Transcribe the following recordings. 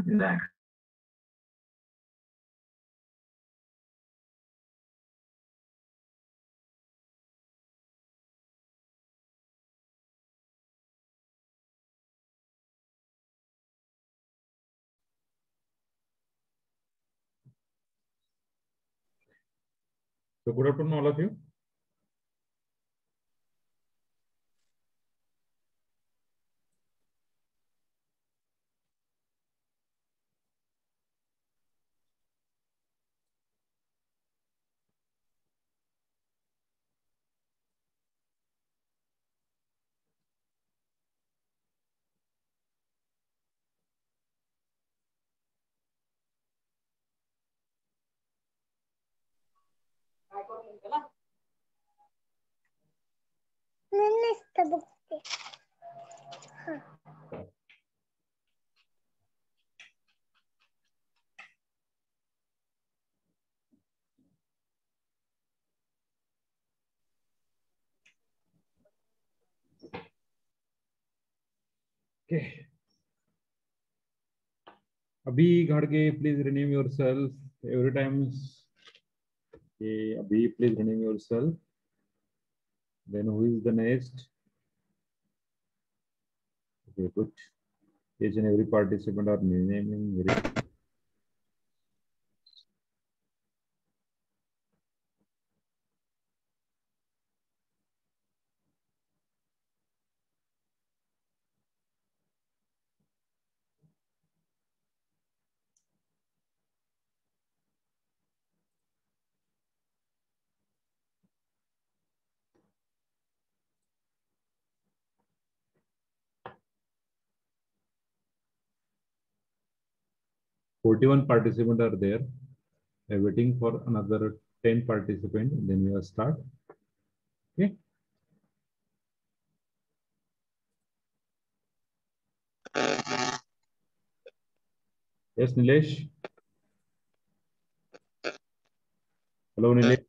Relax. So good afternoon, all of you. Okay. Abhi Ghadge, please rename yourself every time. Okay, Abhi, please rename yourself. Then who is the next? Okay, good. Each and every participant are naming. Very 41 participants are there. I'm waiting for another 10 participants. Then we will start. Okay. Yes, Nilesh. Hello, Nilesh.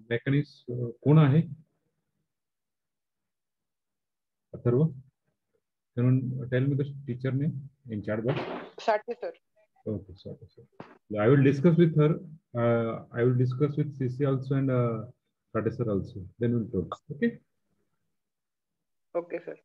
Mechanics, कोण आहे? Atharva? Can you tell me the teacher name in chat box? Sati, sir. Okay, sorry, sir. I will discuss with her. I will discuss with CC also and Sati sir also. Then we'll talk. Okay. Okay, sir.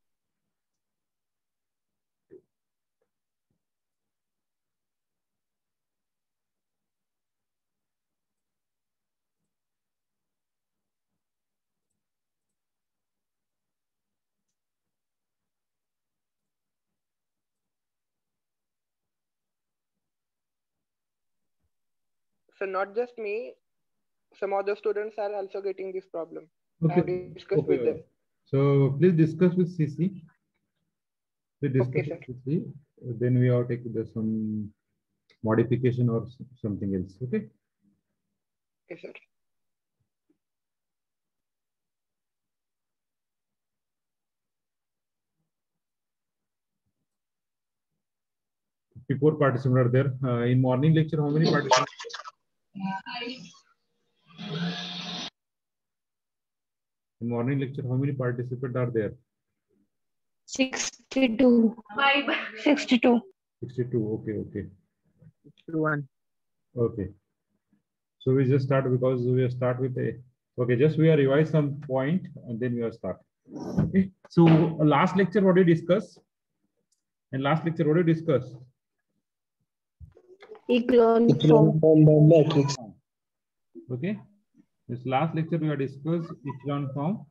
So not just me, some other students are also getting this problem. Okay. I have discussed with them. So please discuss with CC. Please discuss Okay, with CC. Then we have to take some modification or something else. Okay. Okay, sir. Before participants are there. In morning lecture, how many participants? In morning lecture, how many participants are there? 60. 62. 62. 62. Okay. 1. Okay. So we just start because we start with a. Okay, just we are revise some point and then we are start. Okay. So last lecture what did we discuss? And last lecture what did we discuss? Echelon form. Matrix. Okay. This last lecture we have discussed echelon form.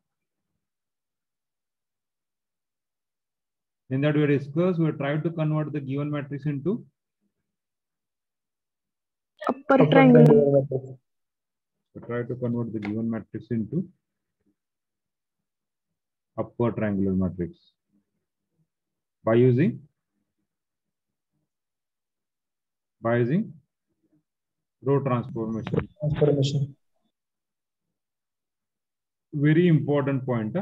In that we discussed, we tried to convert the given matrix into Upper triangular. we try to convert the given matrix into upper triangular matrix by using row transformation. Very important point.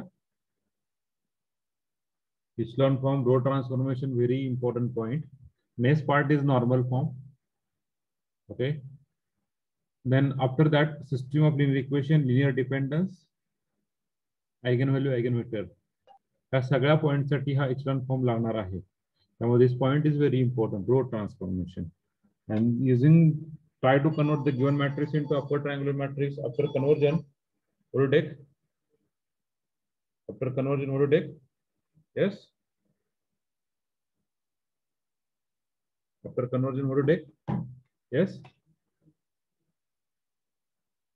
Echelon form, row transformation, very important point. Next part is normal form. Okay. Then after that, system of linear equation, linear dependence, eigenvalue, eigenvector. या सगळ्या point साठी हा echelon form लागणार आहे. त्यामुळे this point is very important, row transformation. And using try to convert the given matrix into upper triangular matrix. After conversion, what do you take? After conversion, what do you take? Yes. After conversion, what do you take? Yes.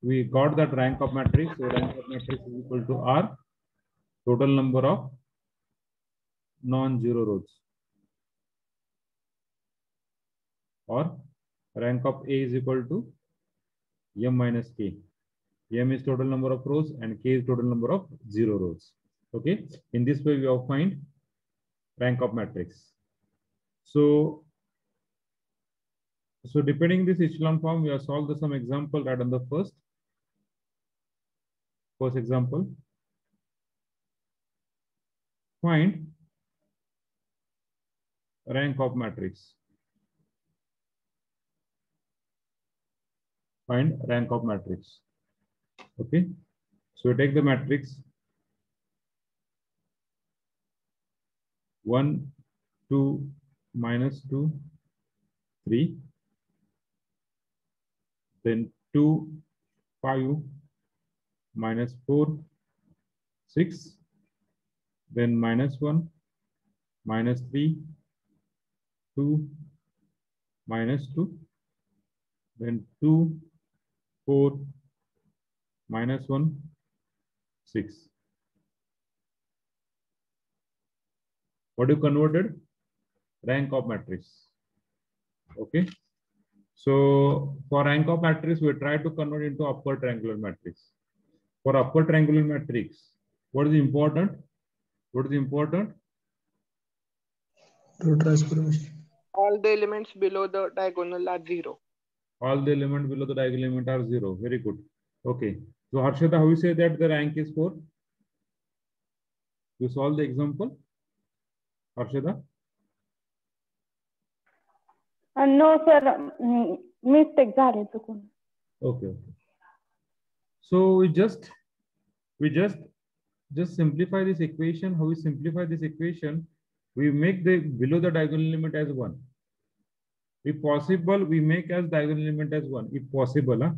We got that rank of matrix. So rank of matrix is equal to R, total number of non-zero rows, or rank of A is equal to M minus K. M is total number of rows and K is total number of zero rows. Okay. In this way, we have find rank of matrix. So depending this echelon form, we have solved some example right on the first example. Find rank of matrix. Find rank of matrix. Okay. So take the matrix 1, 2, minus 2, 3. Then 2, 5, minus 4, 6. Then minus 1, minus 3, 2, minus 2. Then 2, 4, minus 1, 6. What you converted? Rank of matrix. Okay. So for rank of matrix, we try to convert into upper triangular matrix. For upper triangular matrix, what is important? What is important? Row transformation. All the elements below the diagonal are 0. All the elements below the diagonal element are 0. Very good. Okay. So Harshada, how you say that the rank is 4? You solve the example, Harshada? No, sir. Mistake झाली चुकून. Okay. So we just simplify this equation. How we simplify this equation? We make the below the diagonal element as 1. If possible, we make as diagonal element as 1. If possible, huh?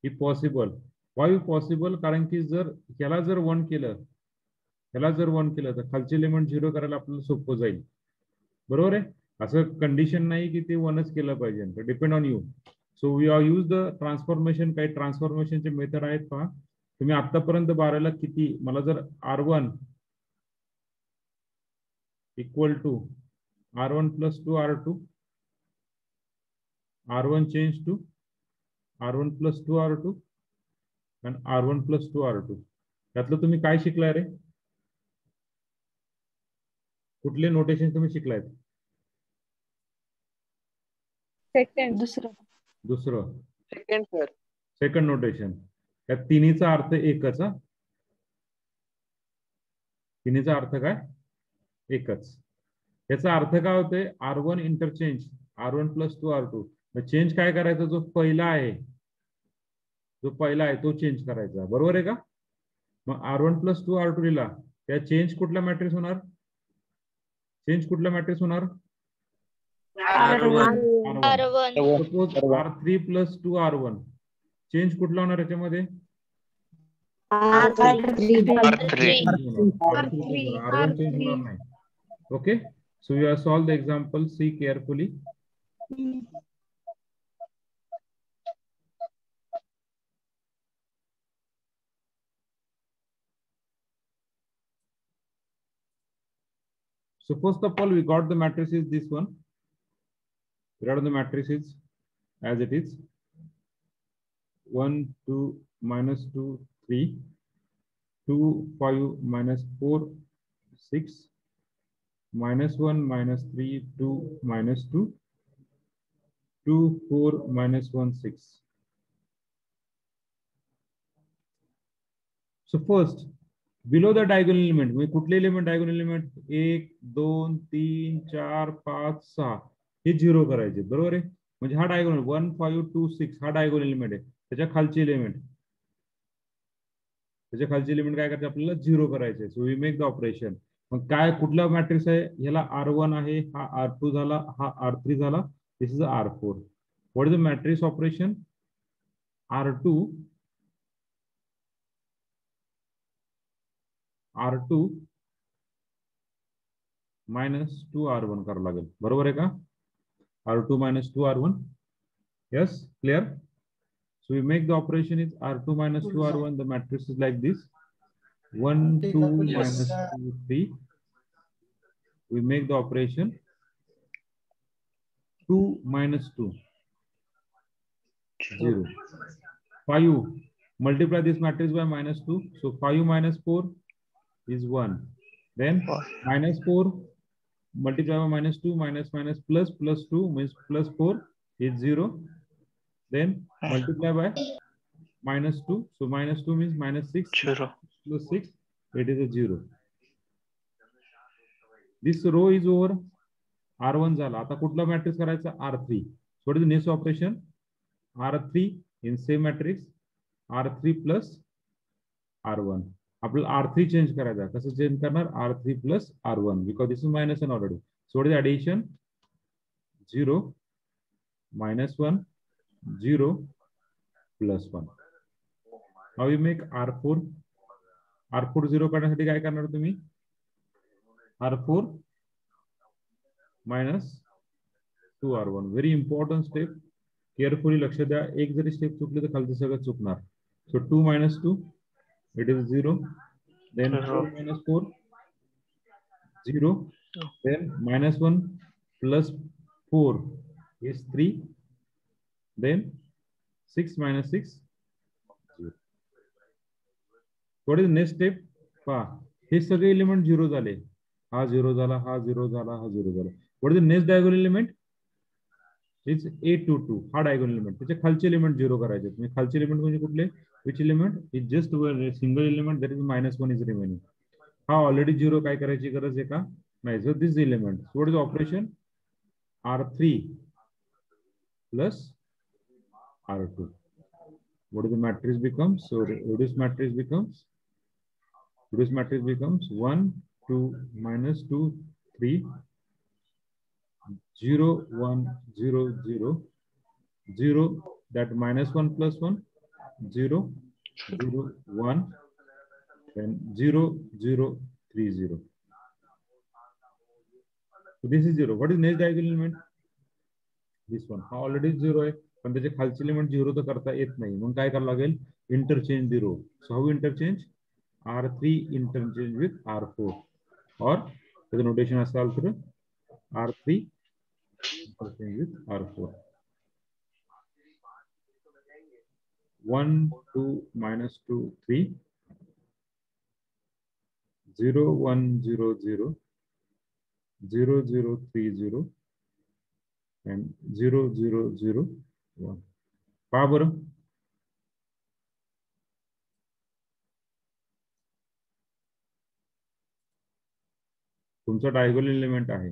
If possible. Why possible? कारण की जर ह्याला जर 1 केलं, तर खालचे element 0 करायला आपल्याला सोपं जाईल. बरोबर आहे? असं कंडिशन नाही की ते 1च केलं पाहिजे. तर depend on you. So we are use the transformation. काही ट्रान्सफॉर्मेशनचे मेथड आहेत पहा. तुम्ही आतापर्यंत 12ला किती, मला जर R1 equal to R1 plus 2 R2, R1 change to R1 plus 2 R2 आणि R1 प्लस 2 R2. त्यातलं तुम्ही काय शिकलाय रे? कुठले नोटेशन तुम्ही शिकलायत? सेकंड. दुसरं. Second, sir. Second notation. त्या तिन्हीचा अर्थ एकच. तिन्हीचा अर्थ काय? एकच. याचा अर्थ काय होते? R1 interchange R1 plus 2 R2. Change काय करायचा? जो पहिला आहे तो चेंज करायचा. बरोबर आहे का? मग R1 प्लस 2 R2 लिहिला, त्या चेंज कुठला मॅट्रिक्स होणार? चेंज कुठला मॅट्रिक्स होणार? R1. Suppose R3 + 2R1 change कुठला होणार याच्यामध्ये? R1 चेंज होणार नाही. Okay, so you have solve the example, see carefully. So first of all, we got the matrix is this one. We got the matrix is as it is 1, 2, -2, 3, 2, 5, -4, 6, -1, -3, 2, -2, 2, 4, -1, 6. So first, below the diagonal element, म्हणजे कुठले element diagonal element 1, 2, 3, 4, 5, 6 हे 0 करायचे, बरोबर आहे. म्हणजे हा diagonal 1, 5, 2, 6 हा diagonal element आहे. त्याच्या खालची एलिमेंट काय करायचे आपल्याला 0 करायचे. So we make the operation. मग काय कुठला मॅट्रिक्स आहे? ह्याला R1 आहे, हा R2 झाला, हा R3 झाला, this is R4. What is the matrix operation? R2 -2R1 करावं लागेल, बरोबर आहे का? R2 - 2R1. Yes, clear? So we make the operation is R2 - 2R1. The matrix is like this: 1, 2, -2, 3. We make the operation 2 - 2, 0. 5. Multiply this matrix by -2. So 5 - 4 is 1. Then -4 multiply by -2, +2 means +4 is 0. Then multiply by -2. So -2 means -6 plus 6, it is a 0. This row is over. R1 झाला. आता कुठला matrix करायचा? R3. So what is the next operation? R3 in same matrix, R3 plus R1. आपल्याला R3 change करायचा. कसं change करणार? R3 plus R1 because this is -1 already. So what is the addition? 0, -1, 0, +1. How we make R4? R4 0 करण्यासाठी काय करणार तुम्ही? R4 -2R1. Very important step. Carefully लक्ष द्या. एक जरी स्टेप चुकली तर खालचं सगळं चुकणार. So 2 - 2, it is 0. Then 4 - 4, 0. Then -1 plus 4 is 3. Then 6 - 6, 0. What is the next step? पहा, हे सगळे एलिमेंट 0 झाले. हा 0 झाला, हा 0 झाला, हा 0 झाला. What is the next diagonal element? It's 8 to 2. हा diagonal element. त्याचे खालचे एलिमेंट 0 करायचे. म्हणजे खालचे एलिमेंट म्हणजे कुठले? Which element? It's just a single element, that is -1 is remaining. हा ऑलरेडी 0 काय करायची गरज आहे का? नाही. So this element. So what is the operation? R3 plus R2. What is the matrix becomes? So reduced matrix becomes 1, 2, -2, 3, 0, 1, 0, 0, 0, that -1 plus 1, 0, 0, 1, then 0, 0, 3, 0. So this is 0. What is next diagonal element? This one. हा already 0 आहे, पण त्याचे खालचे element 0 तर करता येत नाही. मग काय करावं लागेल? Interchange the row. So how interchange? R3 interchange with R4, or the notation as also R3 interchange with R4. 1, 2, -2, 3, 0, 1, 0, 0, 0, 0, 3, 0, and 0, 0, 0, 1. पहा बरं. तुमचा डायगोनल एलिमेंट आहे.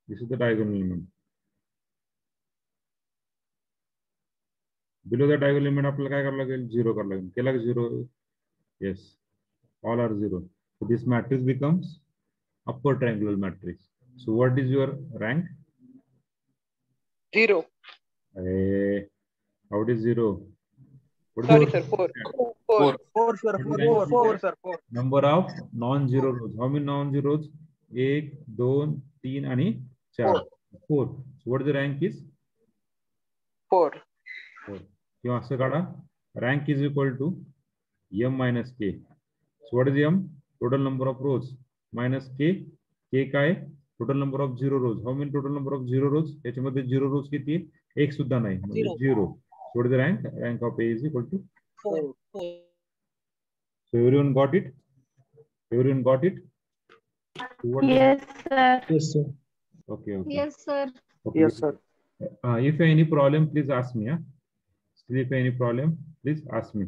This is the diagonal element. Below the diagonal element आपल्याला काय करावं लागेल? 0 करावं लागेल. केला का 0? Yes, all are 0. So this matrix becomes upper triangular matrix. So what is your rank? 0. How it is 0? What is Sorry, the sir. 4. 4. 4, sir. 4, sir. 4. Number of non-zero rows. How many non-zero rows? 1, 2, 3 and 4. 4. So what is the rank is? 4. 4. किंवा असं काढा. Rank is equal to m minus k. So what is m? Total number of rows minus k. K काय? Total number of zero rows. How many total number of zero rows? याच्यामध्ये zero rows किती? एक सुद्धा नाही. म्हणजे 0. So what is the rank? Rank of A is equal to 4. So everyone got it? Everyone got it? So what Yes, sir. Yes, sir. Okay, okay. Yes, sir. Okay. Yes, sir. If any problem, please ask me. Still, if any problem, please ask me.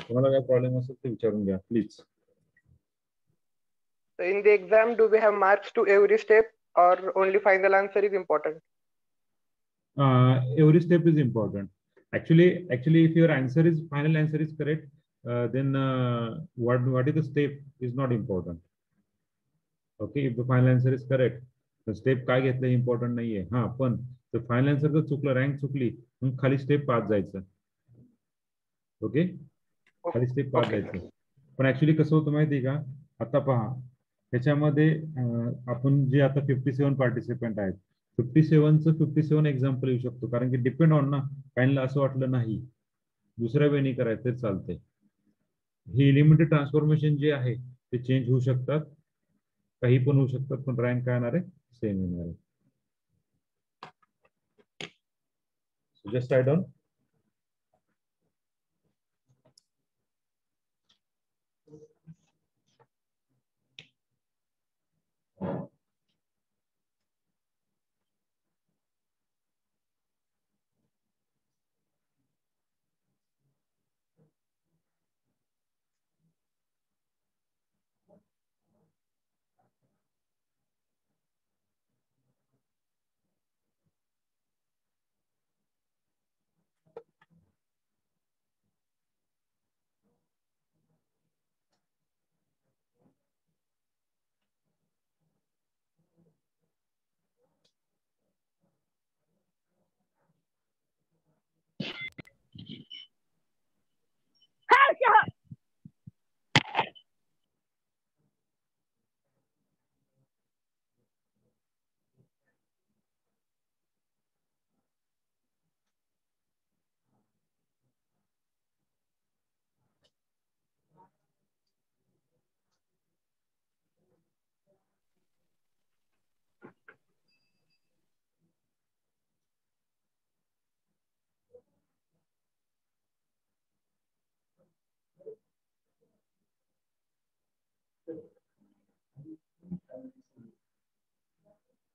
तुम्हाला काय problem असेल ते विचारून घ्या, please. In the exam, do we have marks to every step or only final answer is important? Every step is important. Actually, if your final answer is correct, then what is the step is not important. Okay, if the final answer is correct, the step काय घेतलं important नाहीये. हा, पण the final answer जर चुकलं, rank चुकली, मग खाली step 5 जायचं. ओके, खाली स्टेप 5 जायचं. पण ऍक्च्युली कसं होतं माहिती का, आता पहा त्याच्यामध्ये आपण जे आता 57 पार्टिसिपेंट आहेत, 57चं 57 एक्झाम्पल येऊ शकतो, कारण की डिपेंड ऑन ना, काहींना असं वाटलं नाही दुसऱ्या वेळी करायचं तर चालतंय. ही एलिमेंटरी ट्रान्सफॉर्मेशन जे आहे ते चेंज होऊ शकतात, काही पण होऊ शकतात, पण रँक काय येणार आहे, सेम येणार आहे. So just write down.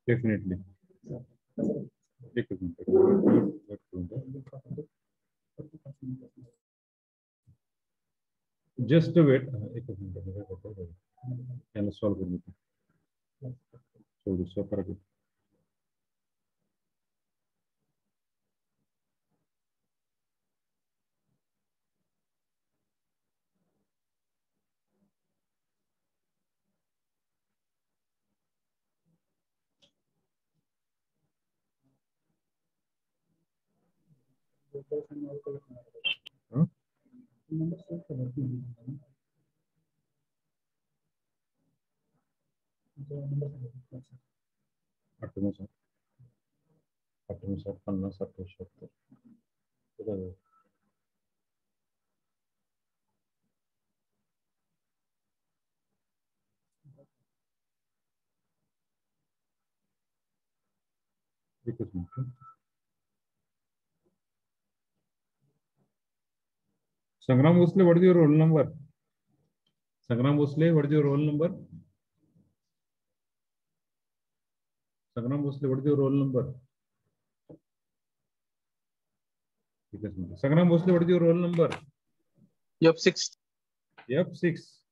Definitely. Just wait. एकच मिनिट याला सॉल्व करून घेतो. Sangram Bhosle, what is your roll number? Sangram Bhosle, what is your roll number? Sangram Bhosle, what is your roll number? Sangram Bhosle, what is your roll number? F6. F6.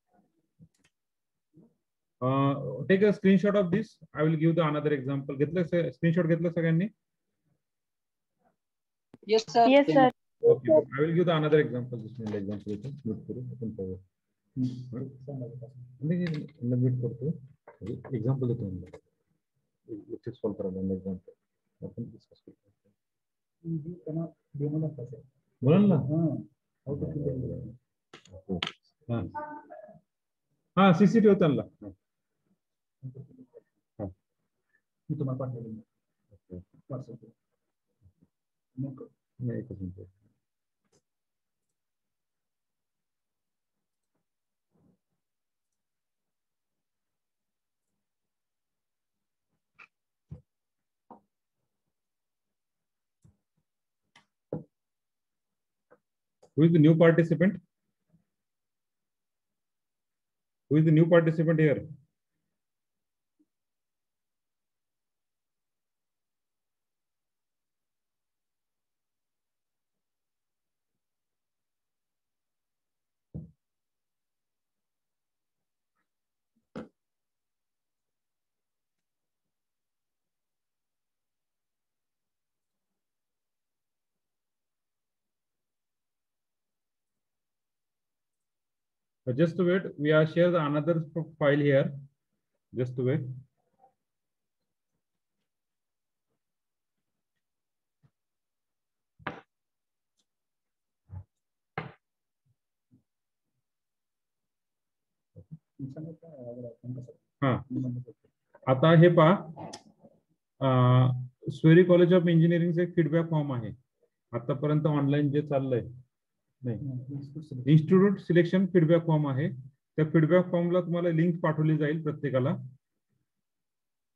Take a screenshot of this. I will give the another example. Get the screenshot. Get the second. Yes, sir. Yes, sir. Okay, I will give the another example. This one example is mute करू आपण पाहू. Mute करतो. Example देतो मी. इथे solve करायला example. आपण discuss करू. त्यांना डेमो दाखवायचं. बोल ना. हां. हां CCTV होता ना. हां. मी तुम्हाला पाठवलं. नाही एकच minute. Who is the new participant? Who is the new participant here? Just wait. We are share the another file here. Just wait. हाँ आता हे पहा स्वेरी कॉलेज ऑफ इंजिनिअरिंगचे फीडबॅक फॉर्म आहे आतापर्यंत ऑनलाईन जे चाललंय नाही इन्स्टिट्यूट सिलेक्शन फीडबॅक फॉर्म आहे त्या फीडबॅक फॉर्मला तुम्हाला लिंक पाठवली जाईल प्रत्येकाला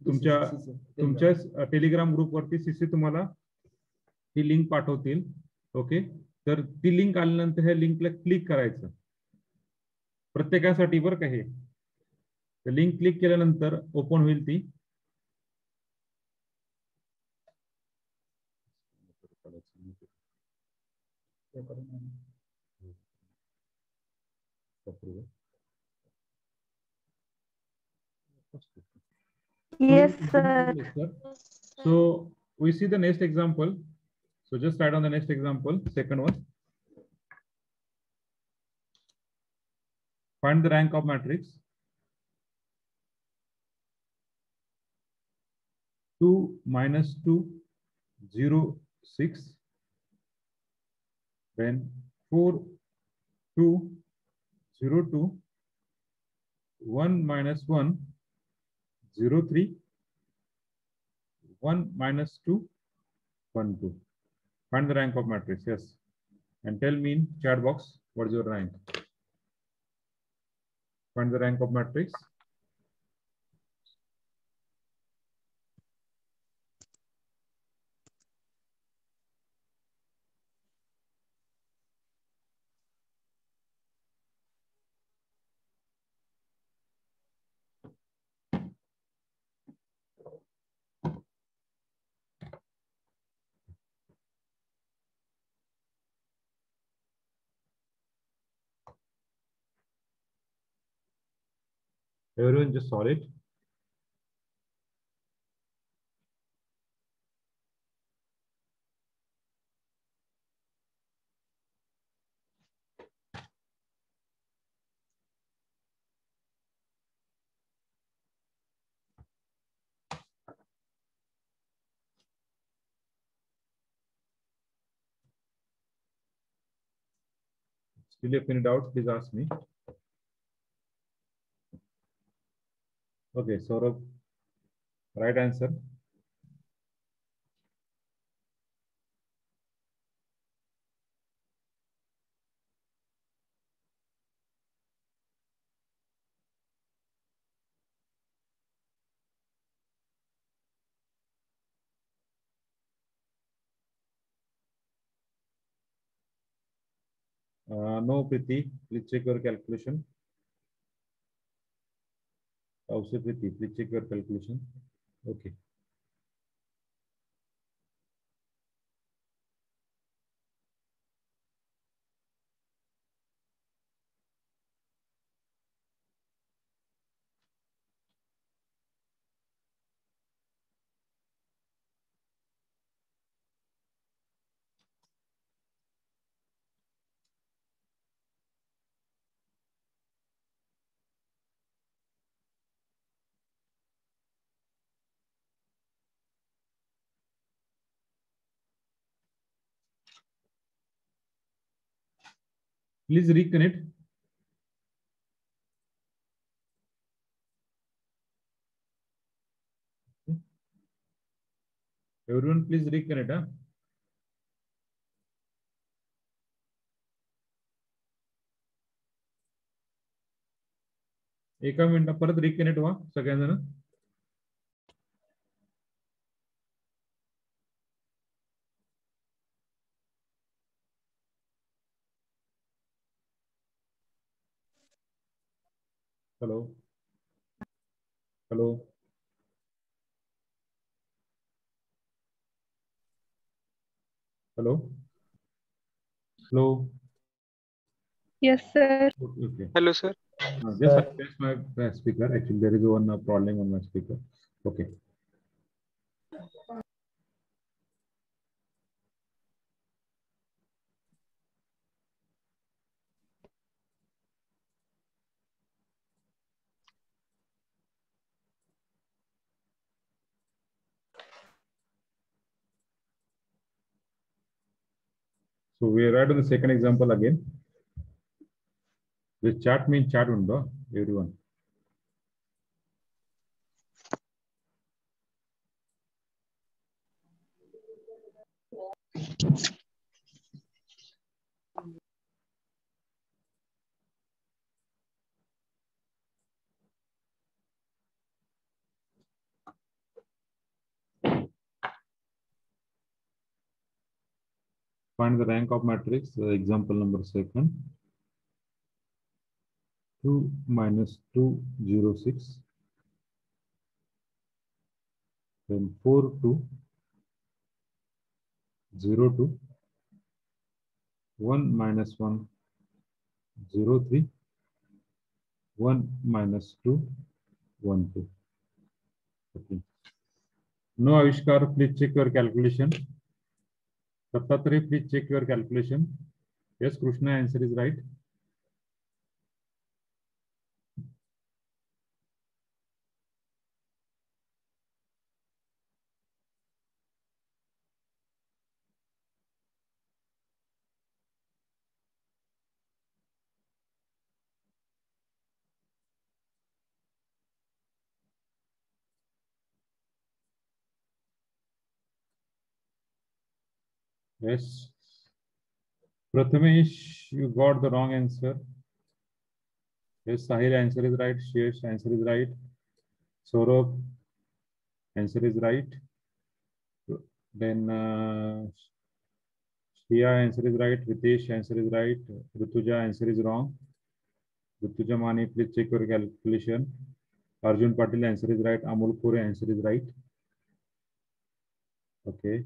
तुमच्या टेलिग्राम ग्रुपवरती सीसी तुम्हाला ही लिंक पाठवतील ओके तर ती लिंक आल्यानंतर ह्या लिंकला क्लिक करायचं प्रत्येकासाठी बरं का हे लिंक क्लिक केल्यानंतर ओपन होईल ती Yes, sir. So we see the next example. So just write on the next example, second one. Find the rank of matrix 2 minus 2 0 6 then 4 2 0 2 1 minus 1 0 3 1 minus 2 1 2. Find the rank of matrix. Yes, and tell me in chat box what is your rank. Find the rank of matrix. Everyone just solve it. Still, if any doubts, please ask me. Okay, Saurabh, right answer. No, Priti, please check your calculation. Also, Priti, please check your calculation. Okay. Please reconnect. Everyone, please reconnect. Huh? एका minute परत reconnect व्हा सगळ्यांना. Hello hello hello hello. Yes, sir. Okay. Hello, sir. Just adjust my speaker. Actually, there is one problem on my speaker. Okay. So we are right on the second example again. The chat means chat undo everyone. Find the rank of matrix. Example number second. 2 minus 2, 0, 6. Then 4, 2, 0, 2. 1 minus 1, 0, 3. 1 minus 2, 1, 2. Okay. No, Avishkar, please check your calculation. Dattatreya, please check your calculation. Yes, Krishna, answer is right. Yes. Prathamesh, you got the wrong answer. Yes, Sahil, answer is right. Shesh, answer is right. Saurabh, answer is right. Then Shriya, answer is right. Ritesh, answer is right. Rutuja, answer is wrong. Rutuja Mani, please check your calculation. Arjun Patil, answer is right. Amol Kure, answer is right. Okay.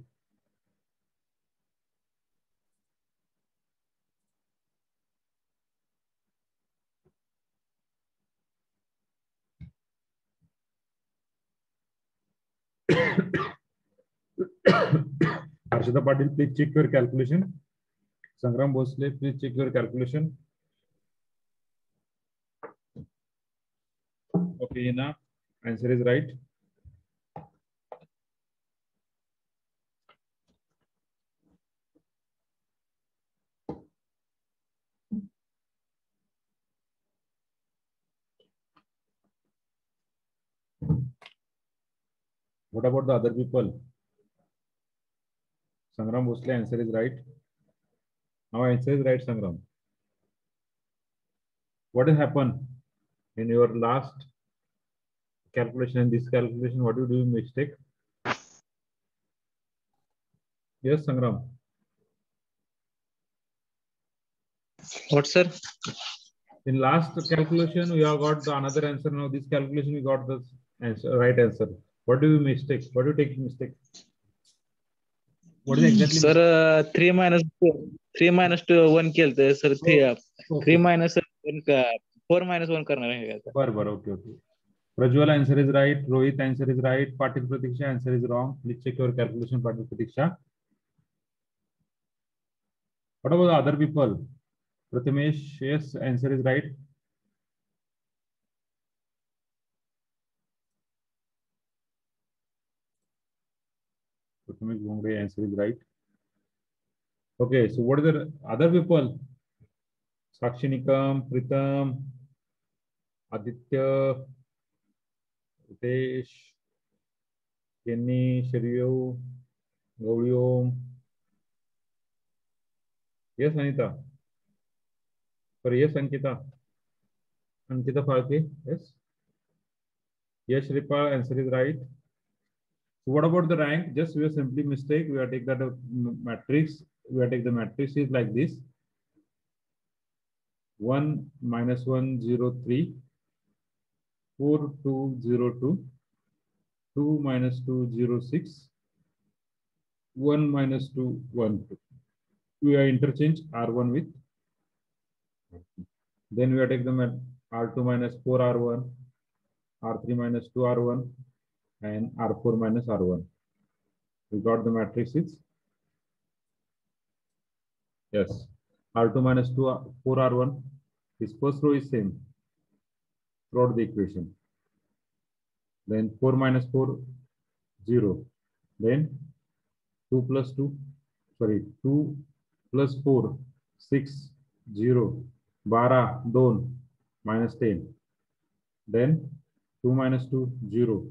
Harshada Patil, please check your calculation. Sangram Bhosle, please check your calculation. Okay, Ina, answer is right. What about the other people? Sangram Bhosle, answer is right. Now answer is right, Sangram. What has happened in your last calculation and this calculation? What do you do mistake? Yes, Sangram. What, sir? In last calculation, we have got the another answer. Now this calculation, we got the answer, right answer. What do you mistake? What do you take mistake? What is exactly? Sir, 3 minus 2 1 केलं sir. 3 minus 1 4 minus 1 करणार आहे का? बरोबर. Okay, okay. Prajwal, answer is right. Rohit, answer is right. Patil Pratiksha, answer is wrong. Please check your calculation, Patil Pratiksha. What about the other people? Prathamesh, yes, answer is right. Prathamesh Bhongre, answer is right. Okay, so what is the other people? साक्षी निकम, प्रीतम, आदित्य, रितेश, केनी, श्रेयो, गौरी ओम. Yes, Anita. Sorry, yes, Ankita. Ankita Falke. Yes. Yes, Shripa, answer is right. So what about the rank? Just we are simply mistake. We are take that matrix. We are take the matrix is like this. 1 minus 1 0 3, 4 2 0 2, 2 minus 2 0 6, 1 minus 2 1 2. We are interchange R1 with. Then we are take the R2 minus 4 R1, R3 minus 2 R1, and R4 minus R1. We got the matrices. Yes. R2 minus 2 4 R1. This first row is same throughout the equation. Then 4 minus 4 0. Then 2 plus 2, sorry, 2 plus 4 6 0, 12 2 minus 10. Then 2 minus 2 0,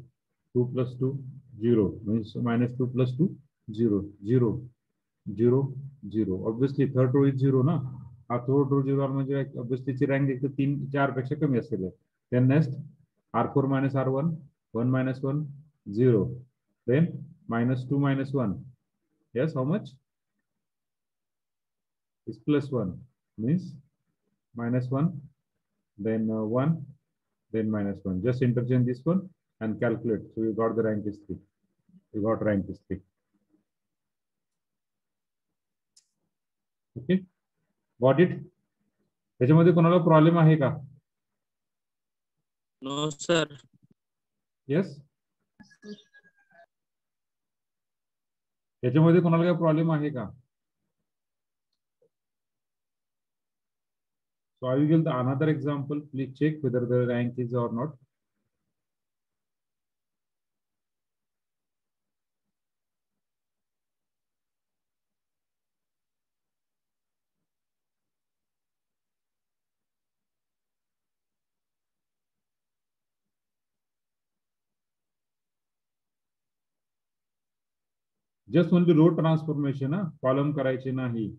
2 plus 2 0, means minus 2 plus 2 0 0 0 0. Obviously third row is 0 ना. हा third row 0 म्हणजे obviously ची rank एक 3 4 पेक्षा कमी असेल. Then next R4 minus R1, 1 minus 1 0. Then minus 2 minus 1. Yes, how much? Is plus 1, means minus 1, then 1, then minus 1. Just interchange this one and calculate. So you got the rank is 3. You got rank is 3. Okay, got it. त्याच्यामध्ये कोणाला problem आहे का? No sir. Yes, त्याच्यामध्ये कोणाला काही problem आहे का? So I will give the another example. Please check whether the rank is or not. Just only row transformation, column करायचे नाही.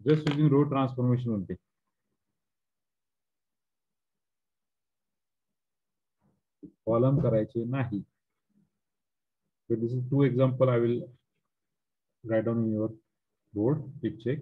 Just using row transformation only. Column करायचे नाही. So this is 2 example I will write down in your board. Please check.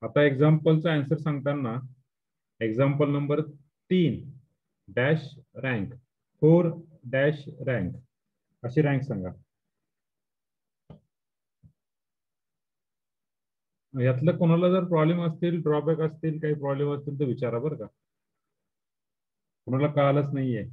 आता एक्झाम्पलचा answer सांगताना example number 3 dash rank 4 dash rank अशी rank सांगा. यातलं कोणाला जर प्रॉब्लेम असतील, ड्रॉबॅक असतील, काही प्रॉब्लेम असतील तर विचारा बरं का. कोणाला कळालंच नाहीये.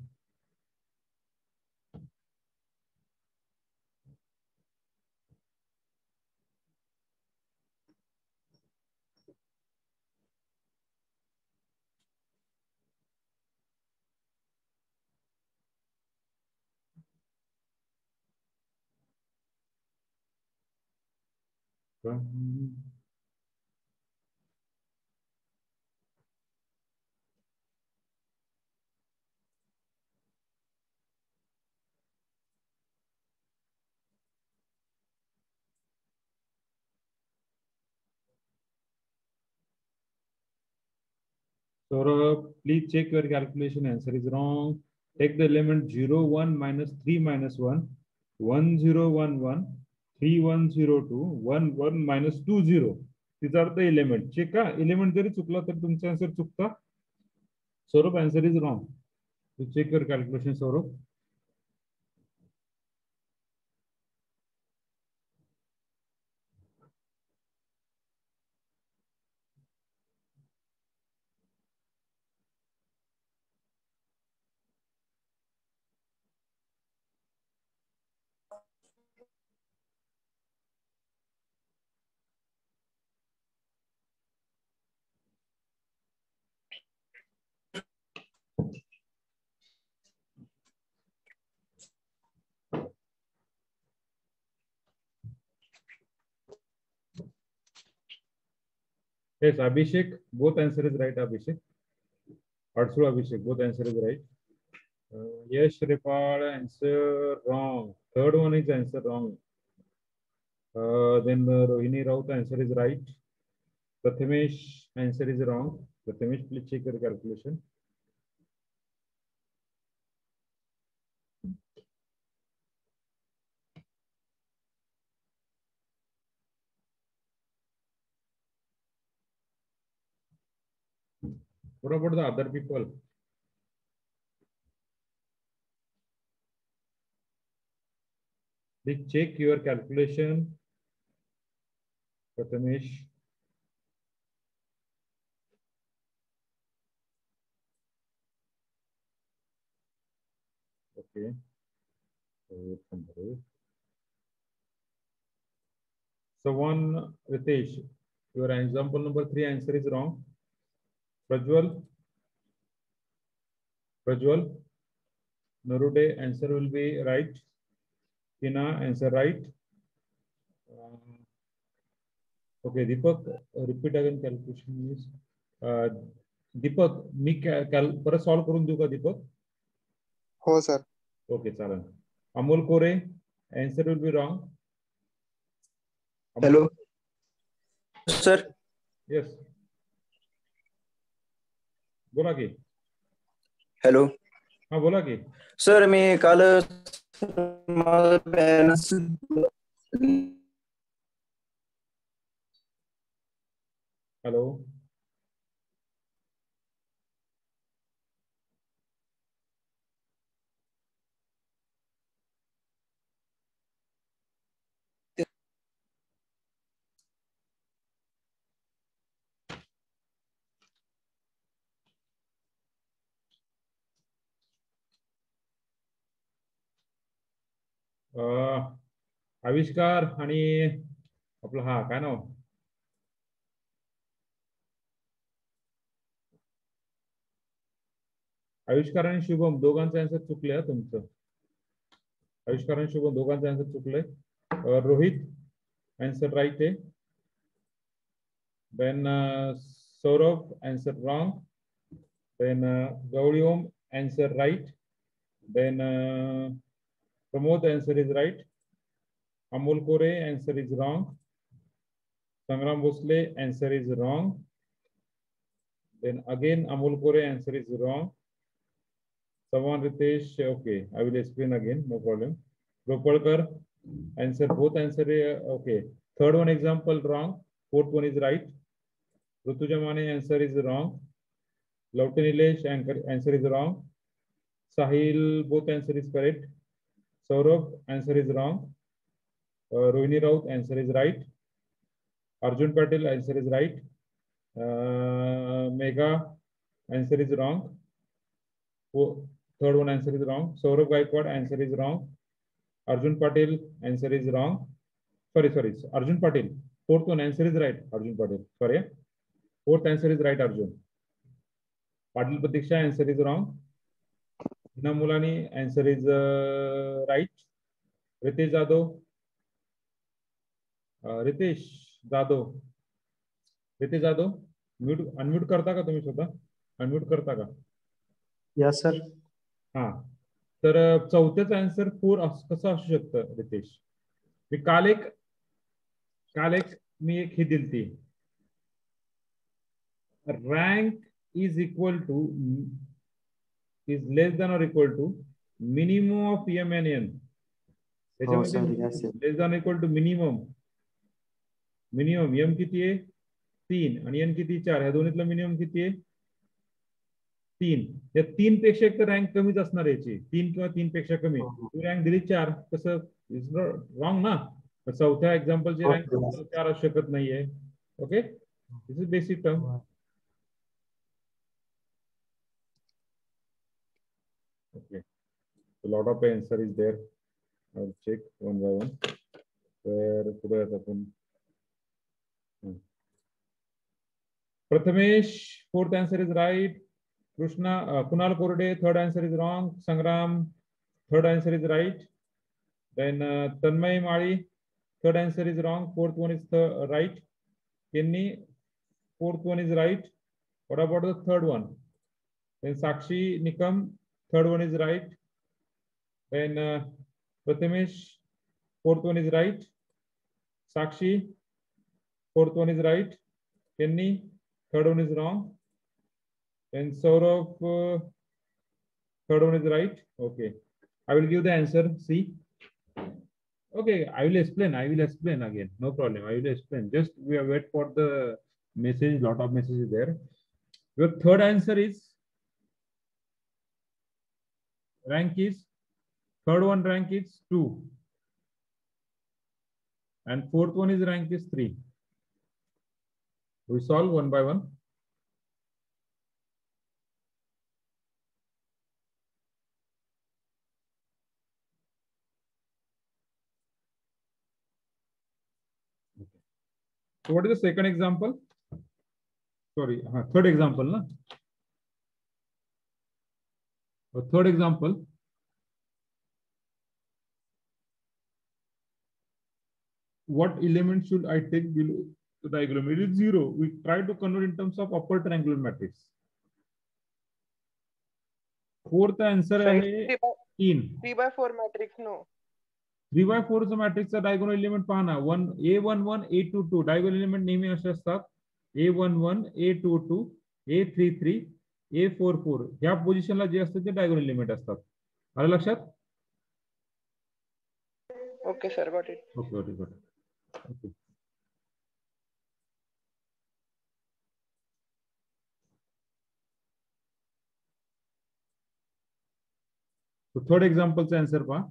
Saurabh, please check your calculation. Answer is wrong. Take the element 0, 1 minus 3 minus 1, 1, 0, 1, 1, 3, 1, 0, 2, 1, 1 minus 2, 0. These are the elements. Check का element जरी चुकला तर तुमचा answer चुकता. Saurabh, answer is wrong. You check your calculation, Saurabh. Yes, Abhishek, both answer is right, Abhishek. Also, Abhishek, both answer is right. Yes, Shripal, answer wrong. Third one is answer wrong. Then Rohini Raut, answer is right. Prathamesh, answer is wrong. Prathamesh, please check your calculation. What about the other people? Please check your calculation. Prathamesh. Okay. So one, Ritesh, your example number 3 answer is wrong. Prajwal, Narude, answer will be right. Tina, answer right. Okay, Deepak, repeat again calculation is. Deepak, मी परत solve करून देऊ का दीपक? हो sir. Okay, चालेल. Amol Kore, answer will be wrong. Hello. Sir. Yes. बोला की. Hello. हाँ बोला की. सर मी काल हेलो. आविष्कार आणि आपलं हा काय नाव आविष्कार आणि शुभम दोघांचं आन्सर चुकले तुमचं. आविष्कार आणि शुभम दोघांचं आन्सर चुकले. रोहित आन्सर राईट आहे. Then Saurabh answer wrong. Then Gauri Om answer right. Then Pramod answer is right. Amol Kore, answer is wrong. Sangram Bhosle, answer is wrong. Then again, Amol Kore, answer is wrong. Savan Ritesh, okay, I will explain again, no problem. Gopalkar, answer, both answer, okay. Third one example wrong, fourth one is right. Rutuja Mane, answer is wrong. Laute Nilesh, answer is wrong. Sahil, both answer is correct. Saurabh, answer is wrong. Rohini Raut, answer is right. Arjun Patel, answer is right. Mega, answer is wrong. Third one answer is wrong. Saurabh Gaikwad, answer is wrong. Arjun Patel, answer is wrong. Sorry, Arjun Patel. Fourth one answer is right. Arjun Patel. Sorry. Fourth answer is right, Arjun. Patil Pratiksha, answer is wrong. Hina Mulani, answer is right. Ritesh Jadhav. Ritesh, Jadhav, Ritesh Jadhav, mute unmute करता का तुम्ही स्वतः? Unmute करता का? Yes sir. हा, तर चौथ्याचा answer 4 कसं असू शकतं रितेश? मी काल एक मी एक ही दिलती, rank is equal to is less than or equal to minimum of M N N. हो सर. यस त्याच्यामध्ये less than equal to minimum M किती आहे 3 आणि एन किती 4. ह्या दोन्हीतला मिनिमम किती आहे 3. या 3 पेक्षा एक तर रँक कमीच असणार याची, 3 किंवा 3 पेक्षा कमी. रँक दिली 4, कसं इज रॉंग ना. चौथ्या एक्झाम्पलची रँक 4 असू शकत नाहीये. Okay, this is basic term. Okay, a lot of answer is there. I'll check one by one. Where पुढे येतात आपण? Prathamesh, fourth answer is right. Krishna, Kunal Korde, third answer is wrong. Sangram, third answer is right. Then Tanmay Mari, third answer is wrong. Fourth one is right. Kenny, fourth one is right. What about the third one? Then Sakshi Nikam, third one is right. Then Prathamesh, fourth one is right. Sakshi, fourth one is right. Kenny, third one is wrong. Then Saurabh, third one is right. Okay, I will give the answer. See, okay, I will explain again. No problem, I will explain. Just we have wait for the message. Lot of messages there. Your third answer is rank is third one rank is 2 and fourth one is rank is 3. We solve one by one. Okay. So what is the second example? Sorry, third example, na? Third example. What element should I take below the diagram? It is 0. We try to convert in terms of upper triangular matrix. Fourth answer आहे 3. 3/4 matrix. No. 3/4 चा मॅट्रिक्सचा diagonal element पहा ना. A11 A22 diagonal element नेहमी असे असतात. A11 A22 A33 A44 ह्या पोझिशनला जे असतात ते डायगोनल एलिमेंट असतात. आलं लक्षात? Okay, sir, got it. Okay. Okay. So third example चा answer पहा.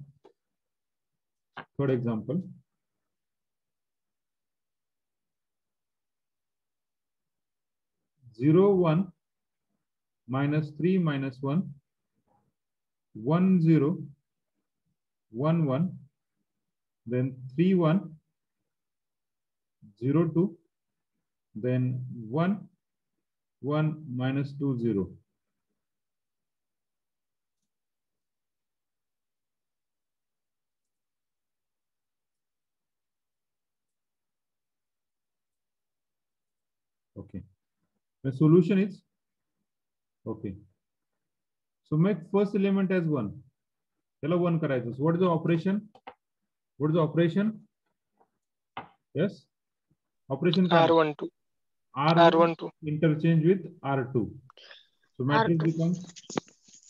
Third example. Zero 1 minus 3 minus 1 1 0 1 1 then 3 1 0 2 then 1 1 minus 2 0. Okay, the solution is okay. So make first element as 1. चलो 1 करायचं. So what is the operation? What is the operation? Yes, operation R12. R12 interchange with R2. So matrix R2. becomes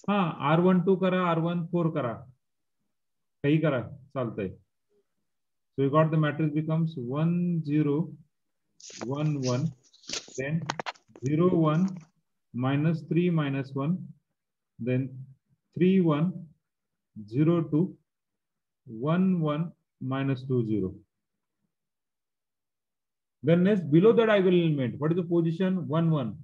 R12 करा R14 करा काही करा चालतंय. So you got the matrix becomes 1 0 1 1 then 0 1 minus 3 minus 1 then 3 1 0 2 1 1 minus 2 0. Then next below the diagonal element, what is the position? 1 1.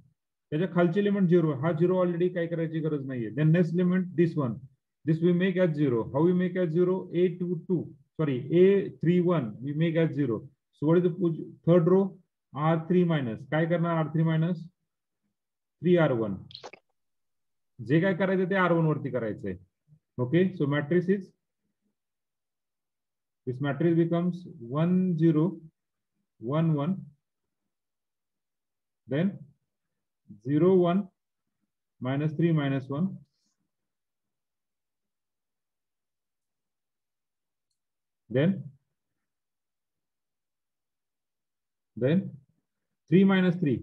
त्याच्या खालचे element 0. हा 0 already काय करायची गरज नाहीये. Then next element this one. This we make as 0. How we make as 0? A22. Sorry, A31 we make as 0. So what is the third row? R3 minus. काय करणार R3 minus? 3R1. जे काय करायचं ते R1 वरती करायचंय. Okay, so matrix is this matrix becomes 1 0 1 1, then 0 1 minus 3 minus 1, then 3 minus 3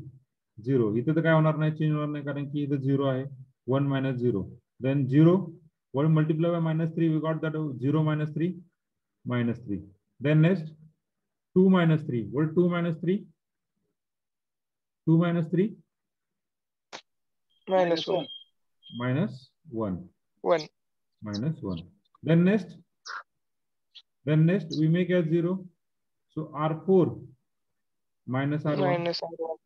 0. इथे तर काय होणार नाही, चेंज होणार नाही कारण की इथे 0 आहे. 1 minus 0, then 0, what multiply by minus 3, we got that 0 minus 3 minus 3. Then next 2 minus 3, what 2 minus 3? 2 minus 3 minus 1. minus 1 1. minus 1. Then next we make as 0. So R4 minus R1. Minus R1.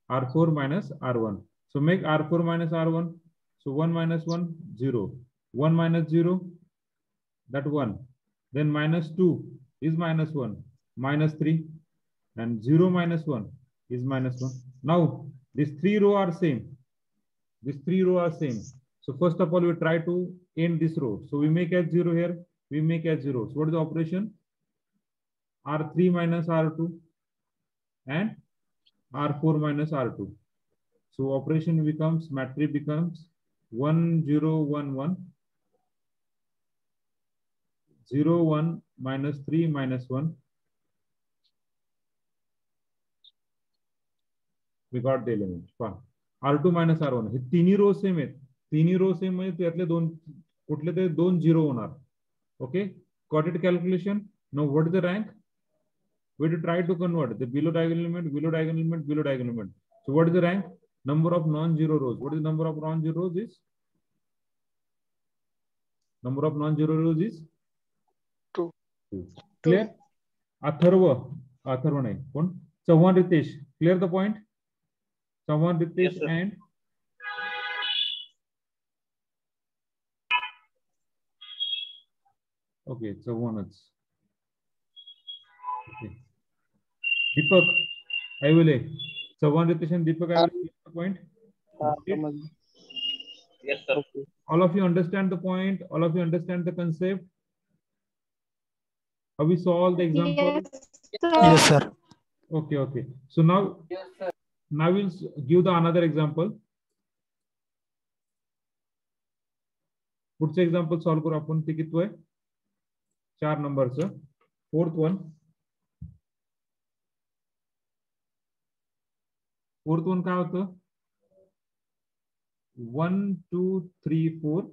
R4 minus R1. So make R4 minus R1. So 1 minus 1, 0. 1 minus 0, that 1. Then minus 2 is minus 1. Minus 3. And 0 minus 1 is minus 1. Now, these 3 rows are same. These 3 rows are same. So first of all, we try to end this row. So we make as 0 here. We make as 0. So what is the operation? R3 minus R2 and R4 minus R2. So operation becomes, matrix becomes 1 0 1 1, 0 1 minus 3 minus 1. We got the element. R2 minus R1. हे तिन्ही रो same आहेत. तिन्ही रो same म्हणजे त्यातले दोन कुठले ते दोन 0 होणार. Okay, got it calculation? Now what is the rank? We to try to convert the below diagonal element, below diagonal element, below diagonal element. So what is the rank? Number of non-zero rows. What is the number of non-zero rows is? Number of non-zero rows is 2. Clear? Atharva nahi. Kon? Chauhan Ritesh. Clear the point? Chauhan Ritesh, Yes, sir. and okay, Chauhan's. Okay. Deepak, I will. Chauhan Ritesh and Deepak, I will clear the point. Yes, sir. All of you understand the point? All of you understand the concept? Have we solved the example? Yes, sir. Okay, okay. So now, now we'll give the another example. पुढचं example solve करू आपण. ते किती आहे? 4 नंबरचं. Fourth one काय होतं? 1 2 3 4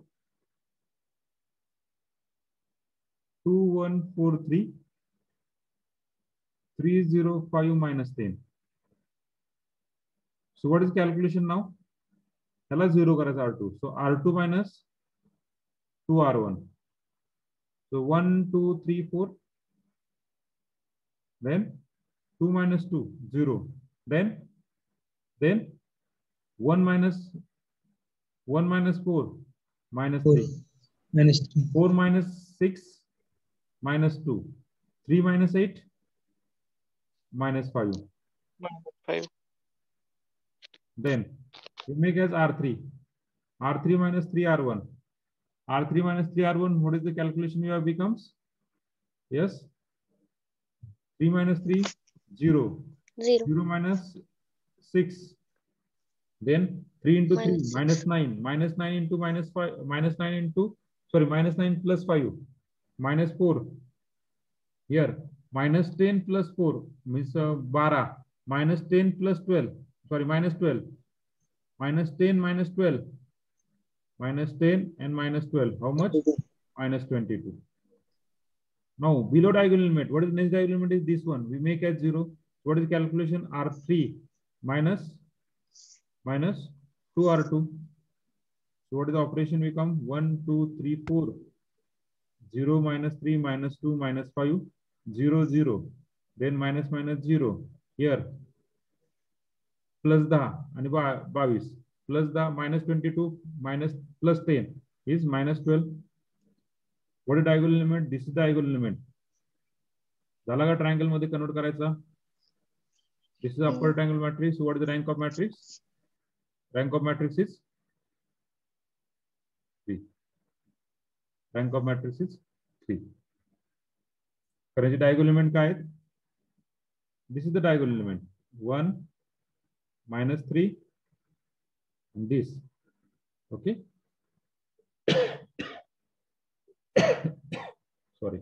2 1 4 3 3 0 5 minus 10. So what is calculation now? त्याला 0 करायचं R2. So R2 minus 2 R1. So 1 2 3 4. Then 2 minus 2 0. Then 1 minus 4 minus 3. Minus 4 minus 6 minus 2. 3 minus 8 minus 5. Minus 5. Then we make as R3. R3 minus 3 R1. R3 minus 3 R1, what is the calculation you have becomes? Yes. 3 minus 3, 0. 0 minus 6. Then 3 into 3, minus 9. Minus 9 into minus 5, minus 9 into, sorry, minus 9 plus 5. Minus 4. Here, minus 10 plus 4 means 12. Minus 10 plus 12. Sorry, minus 12. Minus 10 minus 12. Minus 10 and minus 12. How much? Minus 22. Now, below diagonal element. What is the next diagonal element? Is this one. We make as 0. What is the calculation? R3 minus 2 R2. So what is the operation become? 1 2 3 4. 0 minus 3 minus 2 minus 5. 0 0. Then minus minus 0. Here. Plus 10 and 22. Plus the minus 22 minus plus 10 is minus 12. What is diagonal element? This is the diagonal element. झाला का triangle मध्ये convert करायचा? This is upper triangle matrix. So what is the rank of matrix? Rank of matrix is 3. Rank of matrix is 3. करायचे diagonal element काय आहेत? This is the diagonal element. 1 minus 3 and this. Okay. Sorry.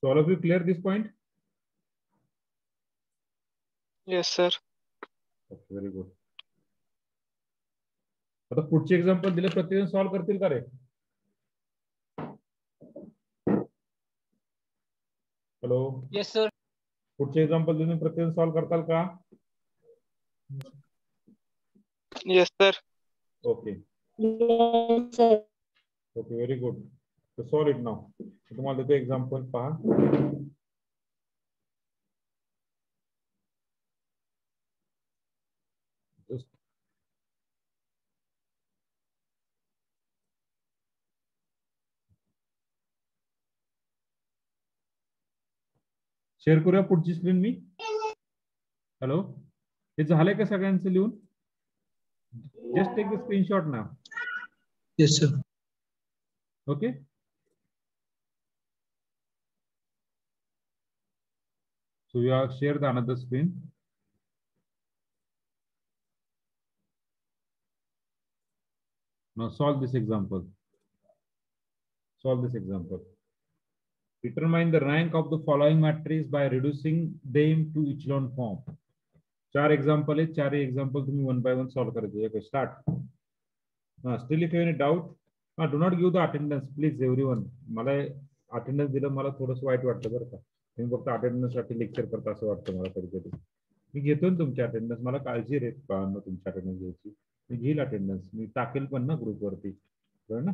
So all of you clear this point? Yes, sir. Okay, very good. आता पुढचे example दिले प्रत्येक solve करतील का रे? हॅलो. Yes sir. पुढचे एक्झाम्पल दिले प्रत्येक सॉल्व करताल का? Yes, sir. Okay. Yes, sir. Okay, very good. So solve it now. तुम्हाला देतो एक्झाम्पल पहा. Just शेअर करूया पुढची स्क्रीन मी. हॅलो, हे झालंय का सगळ्यांचं लिहून? जस्ट टेक द स्क्रीनशॉट ना. Yes sir. Okay. So you have shared the another screen. Now solve this example. Solve this example. Determine the rank of the following matrix by reducing them to echelon form. 4 example है, 4 example तुम्ही one by one solve करायचे. Okay, start. Still if you have any doubt, do not give the attendance please everyone. मला attendance दिलं मला थोडंसं white वाटतं बरं का. तुम्ही फक्त attendance साठी लेक्चर करता असं वाटतं मला कधी कधी. मी घेतो ना तुमची अटेंडन्स, मला काळजी रे पाहणं तुमची अटेंडन्स घ्यायची. मी घेईल अटेंडन्स, मी टाकेल पण ना ग्रुप वरती, बरं ना.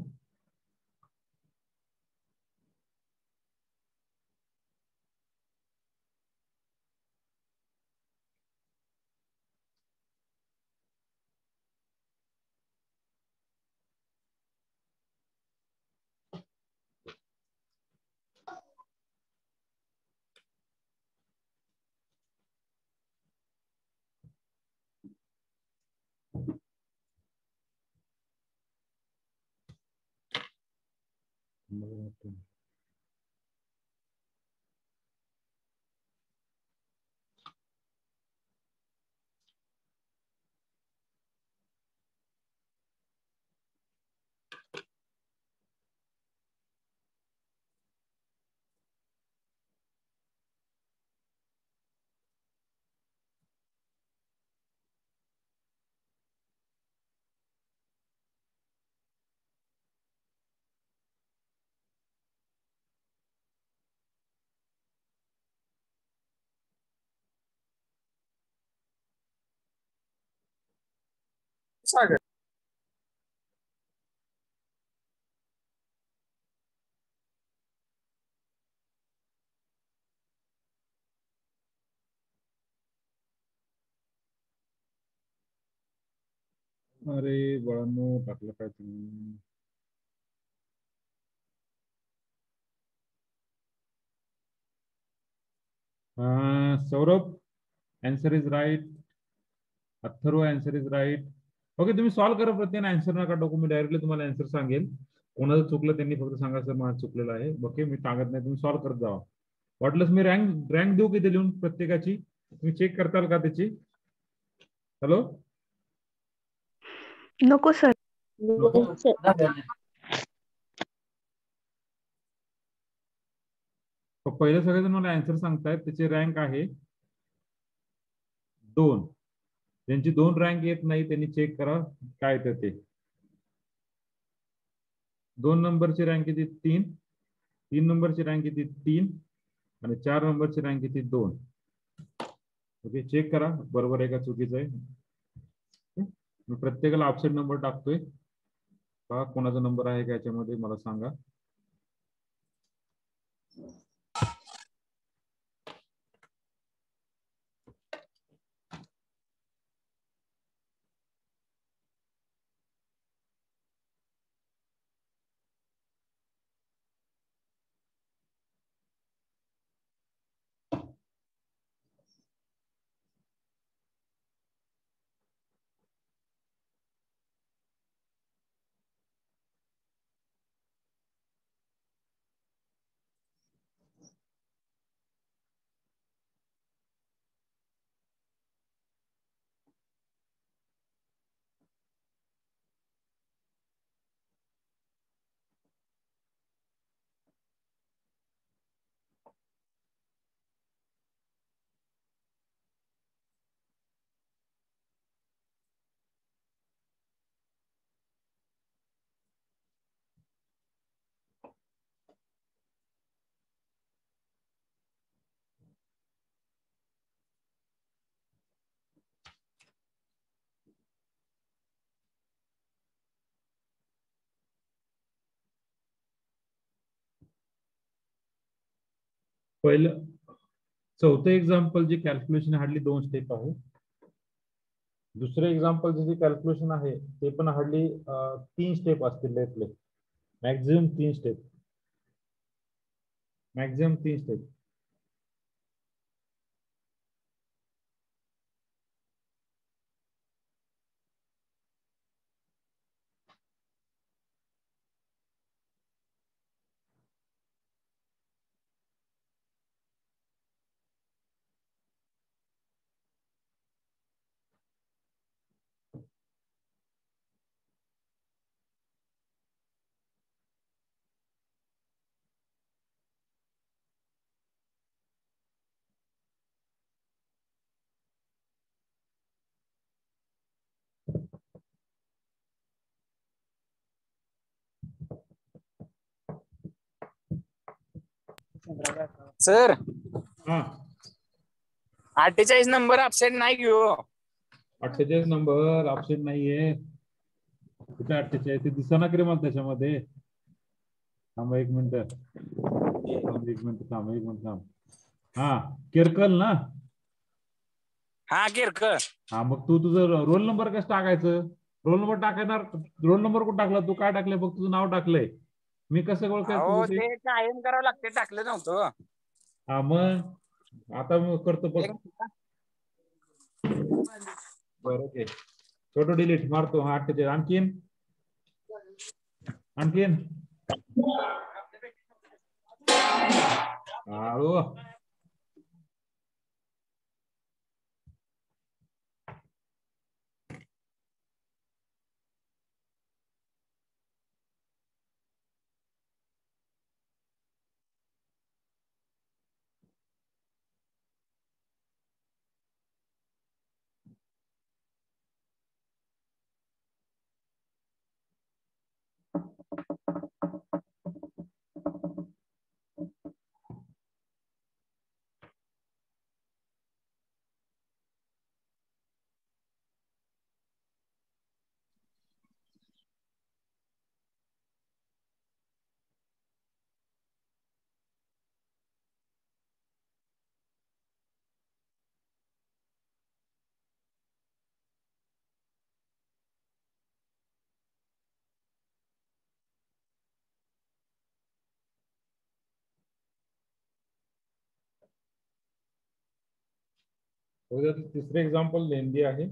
अरे बाळांनो, टाकलं काय तुम्ही? Saurabh answer is right. Atharva answer is right. Okay, तुम्ही सॉल्व करा, प्रत्येक आन्सर नका टाकू, मी डायरेक्टली तुम्हाला आन्सर सांगेल. कोणाचं चुकलं त्यांनी फक्त सांगा सर माझं चुकलेलं आहे. ओके, मी सांगत नाही, तुम्ही सॉल्व करत जावा. वाटलंच मी रँक देऊ किती लिहून प्रत्येकाची, तुम्ही चेक करताल का त्याची? हॅलो. नको सर. पहिले सगळेजण मला आन्सर सांगतायत, त्याची रँक आहे 2. ज्यांची 2 रँक येत नाही त्यांनी चेक करा काय येतं ते. 2 नंबरची रँक किती? 3. 3 नंबरची रँक किती? 3. आणि 4 नंबरची रँक किती? 2. ओके, चेक करा बरोबर आहे का चुकीचं आहे. मी प्रत्येकाला ऑप्शन नंबर टाकतोय, पहा कोणाचा नंबर आहे का याच्यामध्ये मला सांगा. पहिलं चौथं एक्झाम्पल जे कॅल्क्युलेशन हार्डली 2 स्टेप आहे. दुसरं एक्झाम्पल जे कॅल्क्युलेशन आहे ते पण हार्डली 3 स्टेप असतील त्यातले. Maximum 3 step. Maximum 3 step. Sir हा 48 नंबर अपसेट नाही घेऊ. 48 नंबर ऑप्शन नाहीये. कुठे 48 ते दिसना की रे मला त्याच्यामध्ये. थांब एक मिनिट. थांब. हा किरकल ना. हा किरक. हा मग तू तुझं रोल नंबर कसं टाकायचं. रोल नंबर टाकणार. रोल नंबर कुठं टाकला तू. काय टाकलंय बघ तुझं नाव टाकलंय. मी कसं ओळखायचं अहो तुझं ते. ते कायम करावं लागते टाकलं नव्हतं. हा मग आता मग करतो बघ. बरं ओके. फोटो डिलीट मारतो. हा 48 आणखीन. हा हो. तिसरे एक्झाम्पल लेंदी आहे.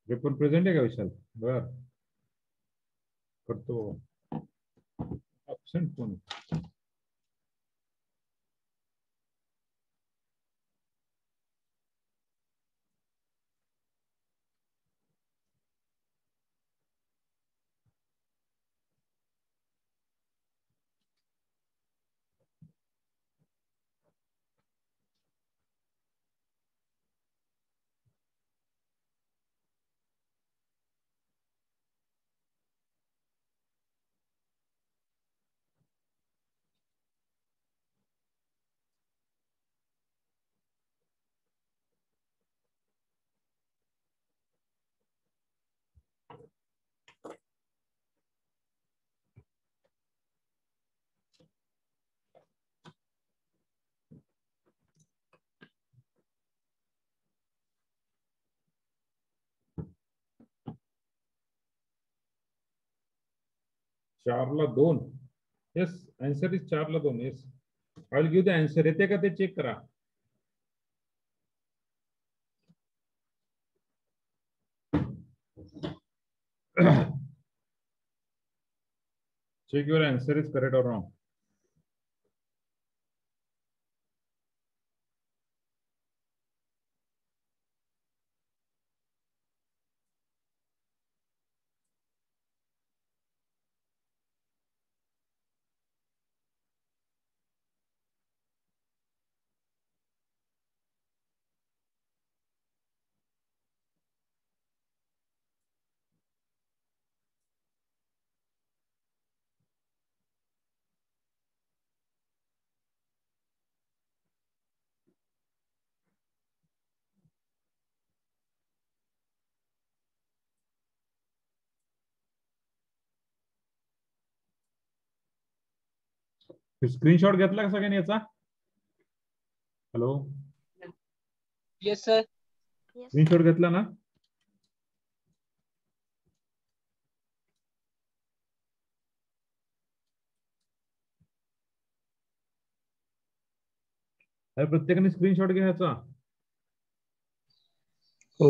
पेपर प्रेझेंट आहे का विशाल. बर करतो. ऑप्शन कोण. चारला 2. येस आन्सर इज 4ला 2. Yes I will give the answer. येते का ते चेक करा. check your answer is correct or wrong. Screenshot घेतला का सगळ्यांनी याचा? Hello, yes sir. स्क्रीनशॉट घेतला ना? अरे प्रत्येकाने स्क्रीनशॉट घ्यायचा. हो.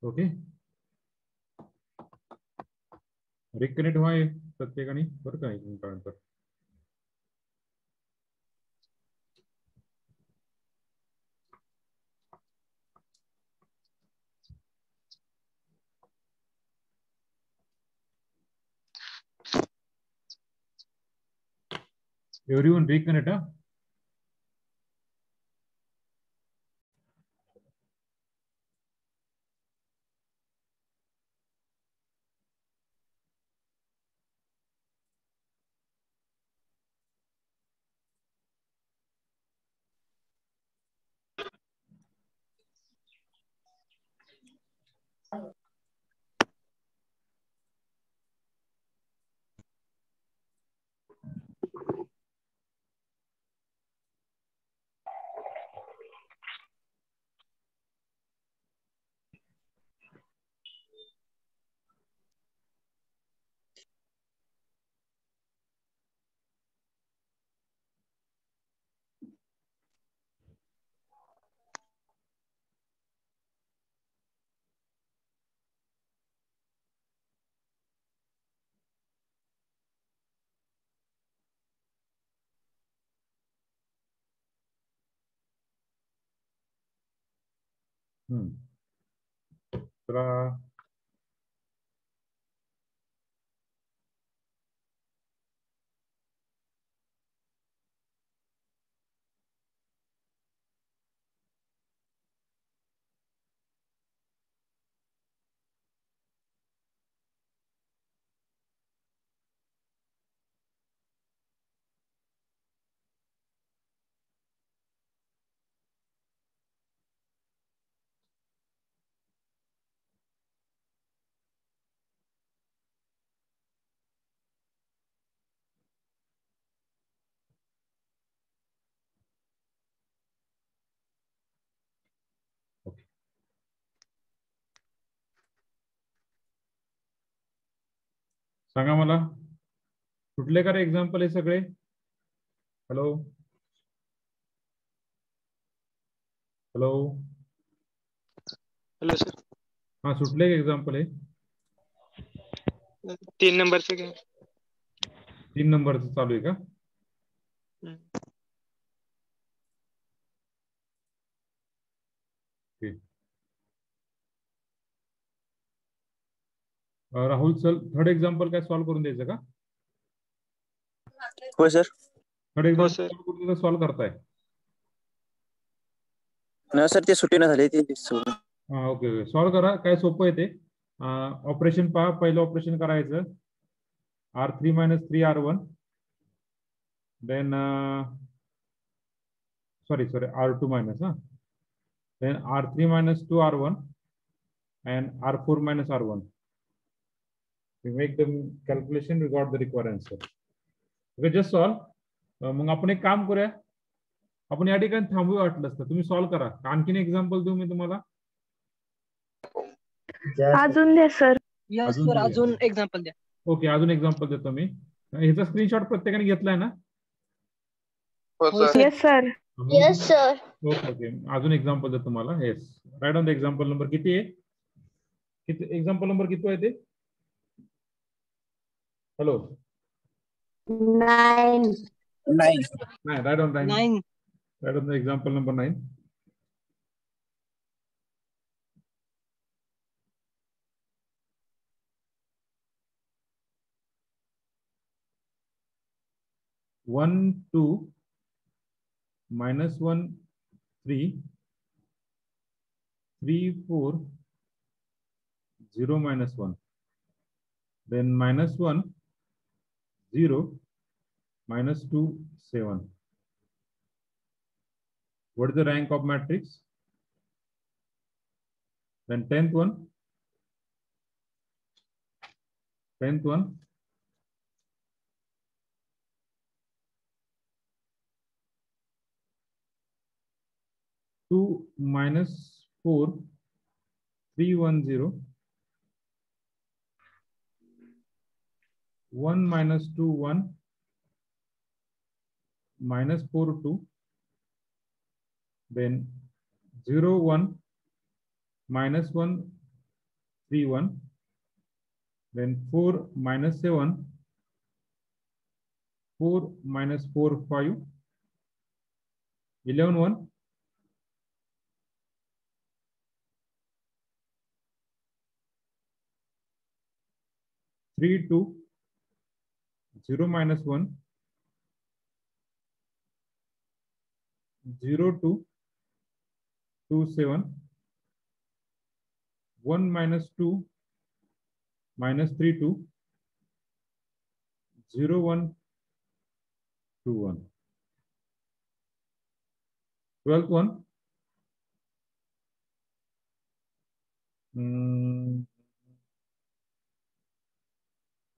ओके, रिकनेक्ट व्हाय प्रत्येकाने बरं का एक मिनिटानंतर. Everyone reconnect. हा, चला सांगा मला सुटले का रे एक्झाम्पल हे सगळे? हॅलो हॅलो हेलो सर, हा सुटले का एक्झाम्पल हे? 3 नंबर से क्या? 3 नंबरचं चालू आहे का? ठीक. राहुल सर थर्ड एक्झाम्पल काय सॉल्व्ह करून द्यायचं का? होय सर. थर्ड हो एक्झाम्पल सर. कुठलं सॉल्व्ह करताय? नाही सर, ते सुट्टी नाही झाली ती सोडून. हा ओके ओके सॉल्व्ह करा. काय सोपं आहे ते. ऑपरेशन पहा. पहिलं ऑपरेशन करायचं R3 - 3R1 then sorry R2 minus then R3 - 2R1 and R4 - R1. We make the calculation, we got the required answer. Okay, just solve. मग आपण एक काम करूया. आपण या ठिकाणी थांबूया वाटलं असतं. तुम्ही सॉल्व्ह करा. आणखीन एक्झाम्पल देऊ मी तुम्हाला? अजून द्या सर. अजून देऊया. अजून एक्झाम्पल द्या. ओके अजून एक्झाम्पल देतो मी. ह्याचा स्क्रीनशॉट प्रत्येकाने घेतलाय ना? हो हो sir. Sir. Yes sir. Yes sir. Okay okay अजून एक्झाम्पल देतो तुम्हाला. Yes right on the example number किती आहे? किती एक्झाम्पल नंबर किती आहे ते? हॅलो 9. नाही. नाही right on 9. 9. Right on the example number 9. -1 2 -1 3 3 4 0 -1 then -1 0 -2 7. What is the rank of matrix? Then 10th one 2 -4 3 1 0 1 -2 1 -4 2 then 0 1 -1 3 1 then 4 -7 4 -4 5 11 1 3 2 0 -1 0 2 2 7 1 -2 -3 2 0 1 2 1. 12th one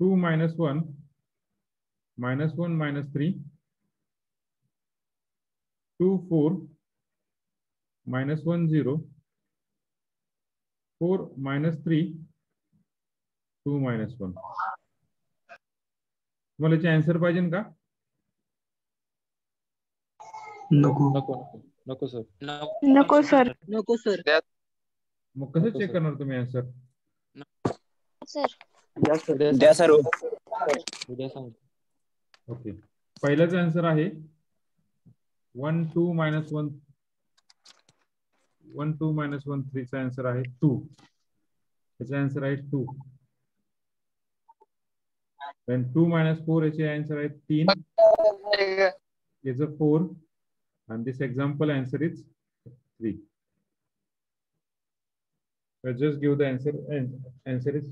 2 -1 -1 -3 2 4 -1 0 4 -3 2 -1. तुम्हाला याचे आन्सर पाहिजे का? नको. नको सर. नको सर. नको सर. मग कसं चेक करणार तुम्ही आन्सर? द्या सर. उद्या सांग. ओके पहिल्याचा आन्सर आहे 1 2 -1 1 2 -1 3 चा आन्सर आहे 2. याचा आन्सर आहे 2. then 2 -4 याचे आन्सर आहे 3. याचं 4 and this example answer is 3. So just give the answer and answer is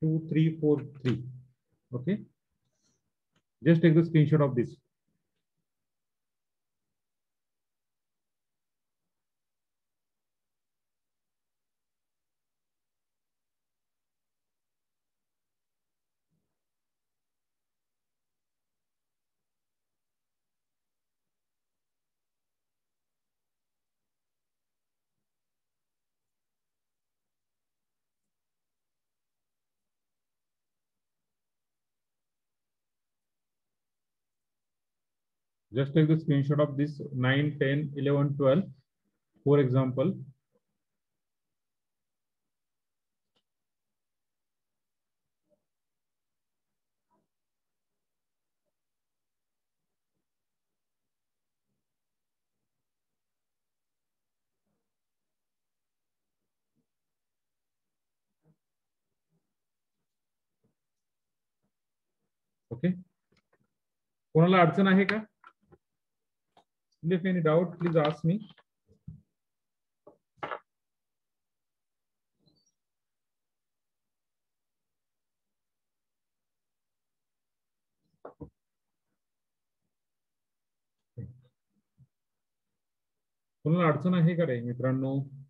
2 3 4 3. Okay, just take the screenshot of this. Just take the screenshot of this 9, 10, 11, 12, for example. Okay, कोणाला अडचण आहे का? If any doubt, please ask me. कोणाला अडचण आहे का रे मित्रांनो?